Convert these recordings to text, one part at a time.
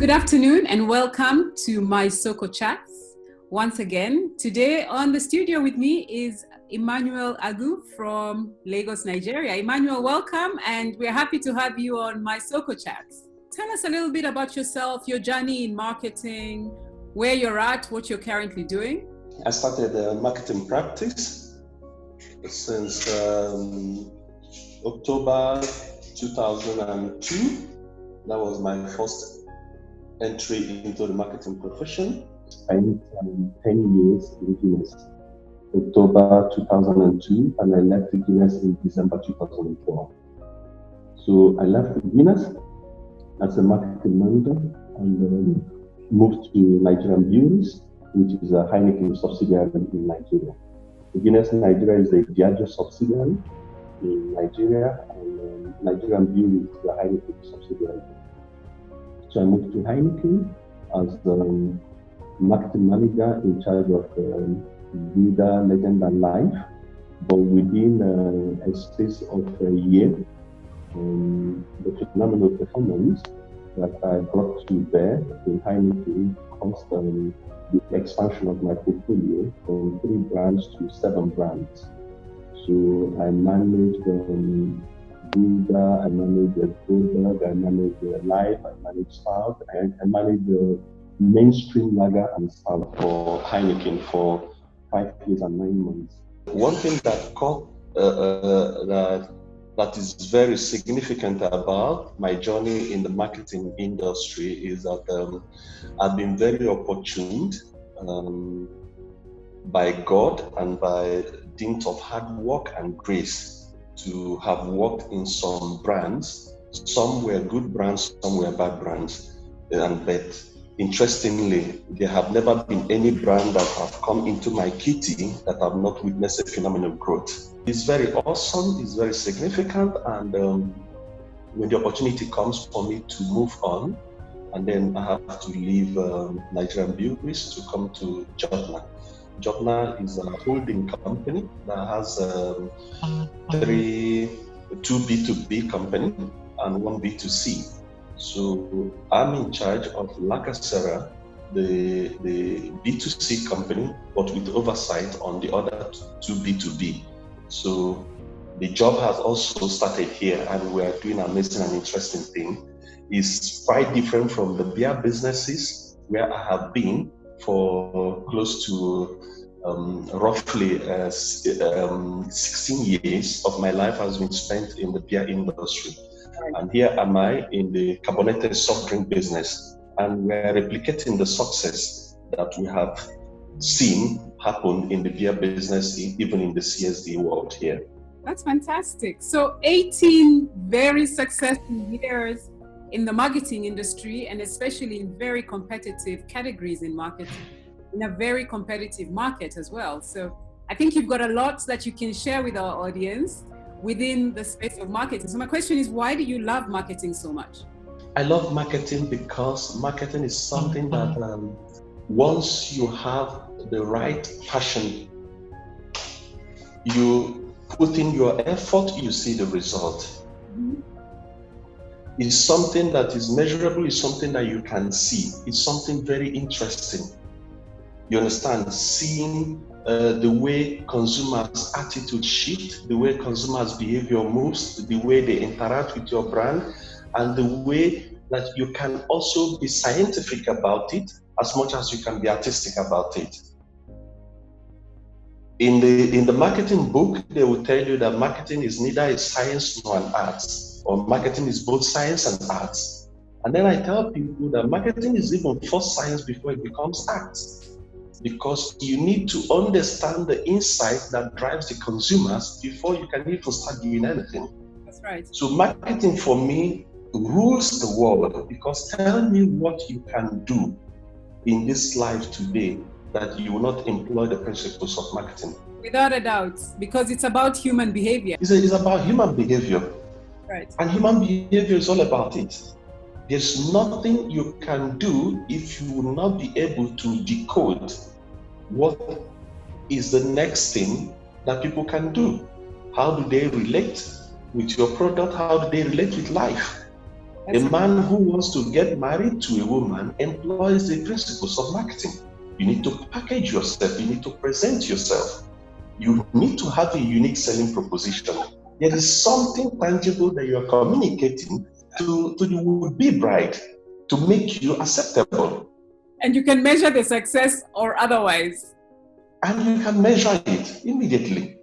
Good afternoon and welcome to my Soko Chats. Once again, today on the studio with me is Emmanuel from Lagos, Nigeria. Emmanuel, welcome, and we're happy to have you on my Soko Chats. Tell us a little bit about yourself, your journey in marketing, where you're at, what you're currently doing. I started a marketing practice since October 2002. That was my first entry into the marketing profession. I spent 10 years in Guinness, October 2002, and I left Guinness in December 2004. So I left Guinness as a marketing manager and moved to Nigerian Breweries, which is a Heineken subsidiary in Nigeria. Guinness Nigeria is the Diageo subsidiary in Nigeria, and Nigerian Breweries is the Heineken subsidiary. So I moved to Heineken as marketing manager in charge of Leader, Legend, and Life. But within a space of a year, the phenomenal performance that I brought to bear in Heineken caused the expansion of my portfolio from 3 brands to 7 brands. So I managed Buddha, I managed Goldberg, I managed Life, I managed Stout, I managed mainstream lager and stout for Heineken for 5 years and 9 months. One thing that that is very significant about my journey in the marketing industry is that I've been very opportuned by God and by dint of hard work and grace to have worked in some brands. Some were good brands, some were bad brands. But interestingly, there have never been any brand that have come into my kitty that have not witnessed a phenomenal growth. It's very awesome, it's very significant, and when the opportunity comes for me to move on, and then I have to leave Nigerian Breweries to come to Jotna. Jotna is a holding company that has 2 B2B company and 1 B2C. So I'm in charge of Lacasera, the B2C company, but with oversight on the other 2 B2B. So the job has also started here, and we are doing an amazing and interesting thing. It's quite different from the beer businesses where I have been for close to roughly 16 years of my life has been spent in the beer industry. And here am I in the carbonated soft drink business, and we're replicating the success that we have seen happen in the beer business, even in the CSD world here. That's fantastic. So 18 very successful years in the marketing industry, and especially in very competitive categories in marketing, in a very competitive market as well. So I think you've got a lot that you can share with our audience within the space of marketing. So my question is, why do you love marketing so much? I love marketing because marketing is something that once you have the right passion, you put in your effort, you see the result. Mm-hmm. It's something that is measurable, it's something that you can see. It's something very interesting. You understand? Seeing the way consumers' attitude shift, the way consumers' behavior moves, the way they interact with your brand, and the way that you can also be scientific about it as much as you can be artistic about it. In the marketing book, they will tell you that marketing is neither a science nor an art, or marketing is both science and arts. And then I tell people that marketing is even first science before it becomes art, because you need to understand the insight that drives the consumers before you can even start doing anything. That's right. So marketing for me rules the world, because tell me what you can do in this life today that you will not employ the principles of marketing. Without a doubt, because it's about human behavior. It's about human behavior. Right. And human behavior is all about it. There's nothing you can do if you will not be able to decode what is the next thing that people can do. How do they relate with your product? How do they relate with life? A man who wants to get married to a woman employs the principles of marketing. You need to package yourself. You need to present yourself. You need to have a unique selling proposition. There is something tangible that you are communicating to the would-be bride to make you acceptable. And you can measure the success or otherwise. And you can measure it immediately.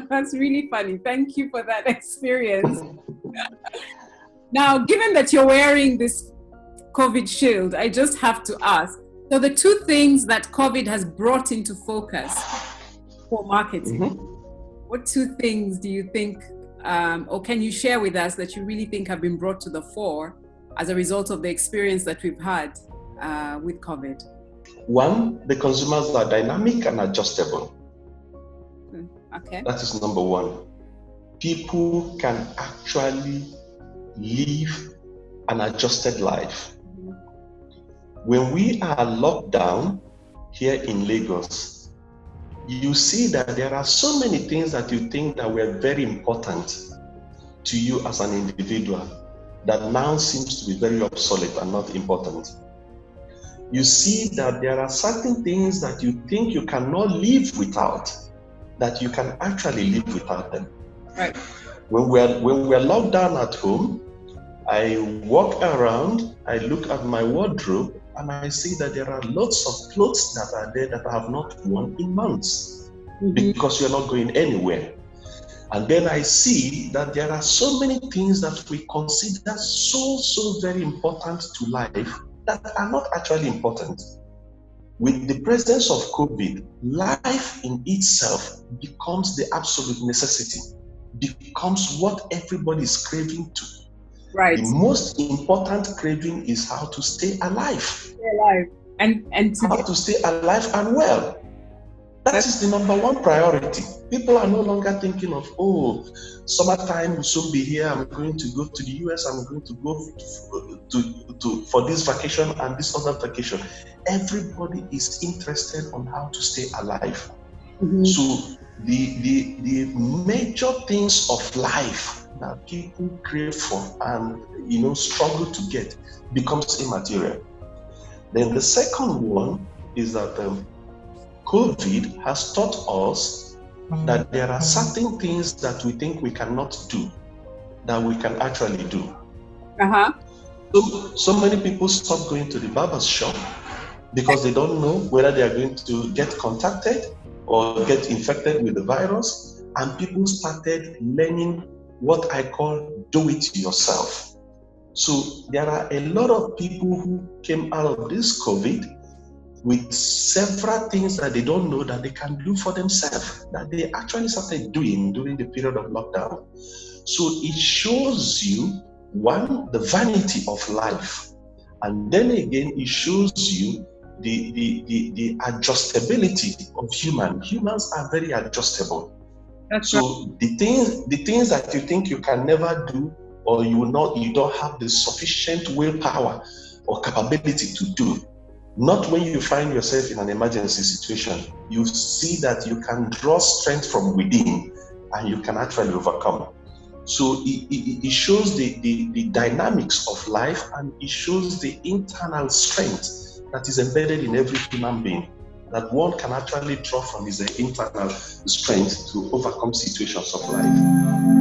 That's really funny. Thank you for that experience. Now, given that you're wearing this COVID shield, I just have to ask, so the two things that COVID has brought into focus for marketing, what two things do you think, or can you share with us that you really think have been brought to the fore as a result of the experience that we've had with COVID? One, the consumers are dynamic and adjustable. Okay. That is number one. People can actually live an adjusted life. When we are locked down here in Lagos, you see that there are so many things that you think that were very important to you as an individual that now seems to be very obsolete and not important. You see that there are certain things that you think you cannot live without, that you can actually live without them. Right. When we're locked down at home, I walk around, I look at my wardrobe, and I see that there are lots of clothes that are there that I have not worn in months because you're not going anywhere. And then I see that there are so many things that we consider so very important to life that are not actually important. With the presence of COVID, life in itself becomes the absolute necessity, becomes what everybody is craving to. Right. The most important craving is how to stay alive. Stay alive. And how to stay alive and well. That is the number one priority. People are no longer thinking of, summertime will soon be here. I'm going to go to the US. I'm going to go to for this vacation and this other vacation. Everybody is interested on how to stay alive. So the major things of life that people crave for and struggle to get becomes immaterial. Then the second one is that COVID has taught us that there are certain things that we think we cannot do that we can actually do. So many people stop going to the barber's shop because they don't know whether they are going to get contacted or get infected with the virus, and people started learning what I call do it yourself. So there are a lot of people who came out of this COVID with several things that they don't know that they can do for themselves, that they actually started doing during the period of lockdown. So it shows you, one, the vanity of life, and then again it shows you the adjustability of humans are very adjustable. So the things that you think you can never do, or you don't have the sufficient willpower or capability to do, not when you find yourself in an emergency situation, you see that you can draw strength from within and you can actually overcome. So it shows the dynamics of life, and it shows the internal strength that is embedded in every human being, that one can actually draw from his internal strength to overcome situations of life.